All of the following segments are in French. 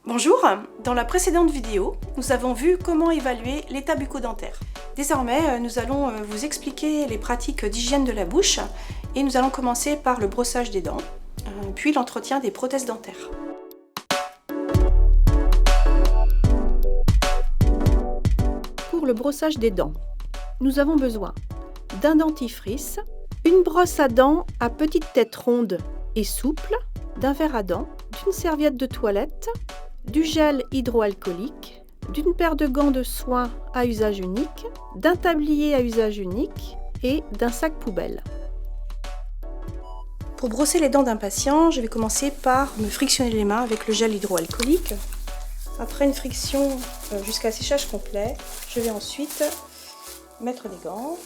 Bonjour, dans la précédente vidéo, nous avons vu comment évaluer l'état bucco-dentaire. Désormais, nous allons vous expliquer les pratiques d'hygiène de la bouche et nous allons commencer par le brossage des dents, puis l'entretien des prothèses dentaires. Pour le brossage des dents, nous avons besoin d'un dentifrice, une brosse à dents à petite tête ronde et souple, d'un verre à dents, d'une serviette de toilette, du gel hydroalcoolique, d'une paire de gants de soins à usage unique, d'un tablier à usage unique et d'un sac poubelle. Pour brosser les dents d'un patient, je vais commencer par me frictionner les mains avec le gel hydroalcoolique. Après une friction jusqu'à séchage complet, je vais ensuite mettre des gants.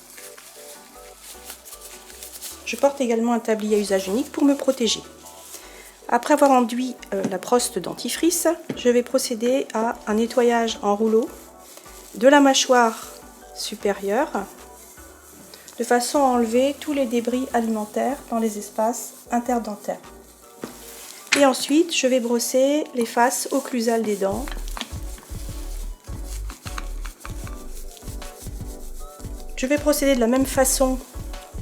Je porte également un tablier à usage unique pour me protéger. Après avoir enduit la brosse de dentifrice, je vais procéder à un nettoyage en rouleau de la mâchoire supérieure de façon à enlever tous les débris alimentaires dans les espaces interdentaires. Et ensuite, je vais brosser les faces occlusales des dents. Je vais procéder de la même façon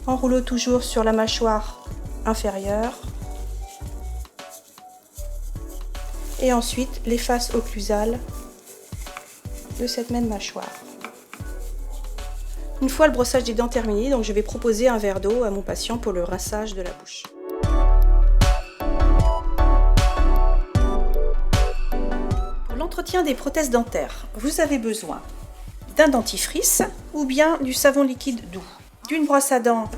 en rouleau toujours sur la mâchoire inférieure. Et ensuite les faces occlusales de cette même mâchoire. Une fois le brossage des dents terminé, donc je vais proposer un verre d'eau à mon patient pour le rinçage de la bouche. Pour l'entretien des prothèses dentaires, vous avez besoin d'un dentifrice ou bien du savon liquide doux, d'une brosse à dents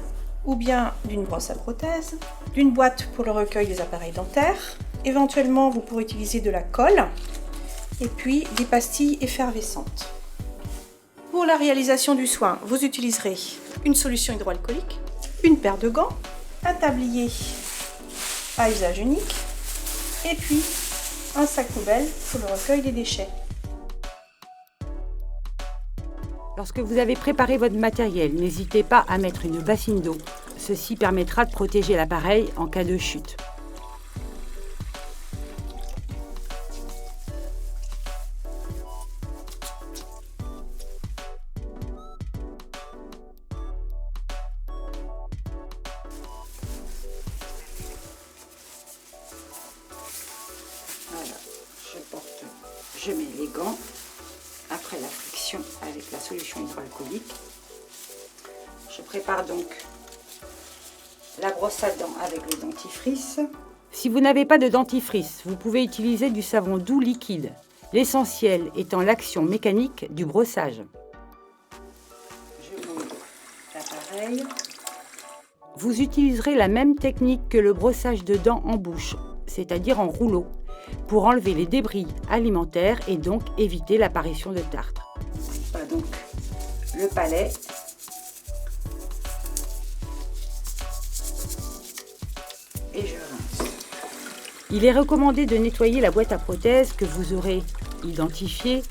ou bien d'une brosse à prothèse, d'une boîte pour le recueil des appareils dentaires. Éventuellement, vous pourrez utiliser de la colle et puis des pastilles effervescentes. Pour la réalisation du soin, vous utiliserez une solution hydroalcoolique, une paire de gants, un tablier à usage unique et puis un sac poubelle pour le recueil des déchets. Lorsque vous avez préparé votre matériel, n'hésitez pas à mettre une bassine d'eau. Ceci permettra de protéger l'appareil en cas de chute. Voilà, je mets les gants après la friction avec la solution hydroalcoolique. Je prépare donc la brosse à dents avec le dentifrice. Si vous n'avez pas de dentifrice, vous pouvez utiliser du savon doux liquide, l'essentiel étant l'action mécanique du brossage. Je monte l'appareil. Vous utiliserez la même technique que le brossage de dents en bouche, c'est-à-dire en rouleau, pour enlever les débris alimentaires et donc éviter l'apparition de tartre. Voilà donc le palais. Et je rince. Il est recommandé de nettoyer la boîte à prothèses que vous aurez identifiée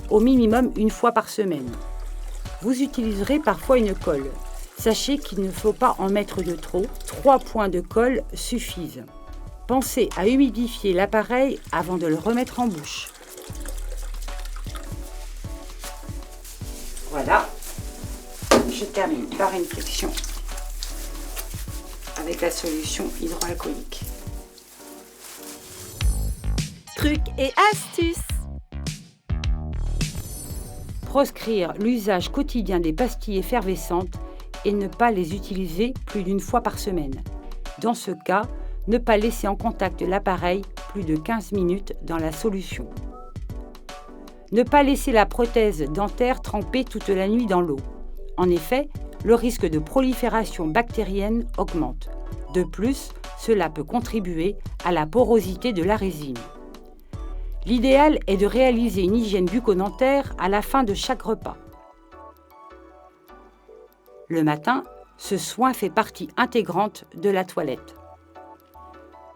au minimum une fois par semaine. Vous utiliserez parfois une colle. Sachez qu'il ne faut pas en mettre de trop. 3 points de colle suffisent. Pensez à humidifier l'appareil avant de le remettre en bouche. Voilà, je termine par une friction avec la solution hydroalcoolique. Trucs et astuces. Proscrire l'usage quotidien des pastilles effervescentes et ne pas les utiliser plus d'une fois par semaine. Dans ce cas, ne pas laisser en contact l'appareil plus de 15 minutes dans la solution. Ne pas laisser la prothèse dentaire tremper toute la nuit dans l'eau. En effet, le risque de prolifération bactérienne augmente. De plus, cela peut contribuer à la porosité de la résine. L'idéal est de réaliser une hygiène bucco-dentaire à la fin de chaque repas. Le matin, ce soin fait partie intégrante de la toilette.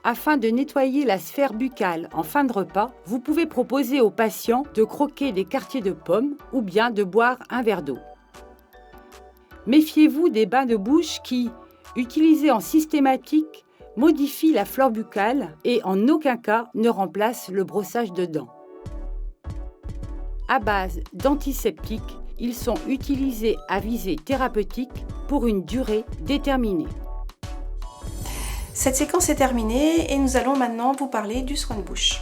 Afin de nettoyer la sphère buccale en fin de repas, vous pouvez proposer aux patients de croquer des quartiers de pommes ou bien de boire un verre d'eau. Méfiez-vous des bains de bouche qui, utilisés en systématique, modifient la flore buccale et en aucun cas ne remplacent le brossage de dents. À base d'antiseptiques, ils sont utilisés à visée thérapeutique pour une durée déterminée. Cette séquence est terminée et nous allons maintenant vous parler du soin de bouche.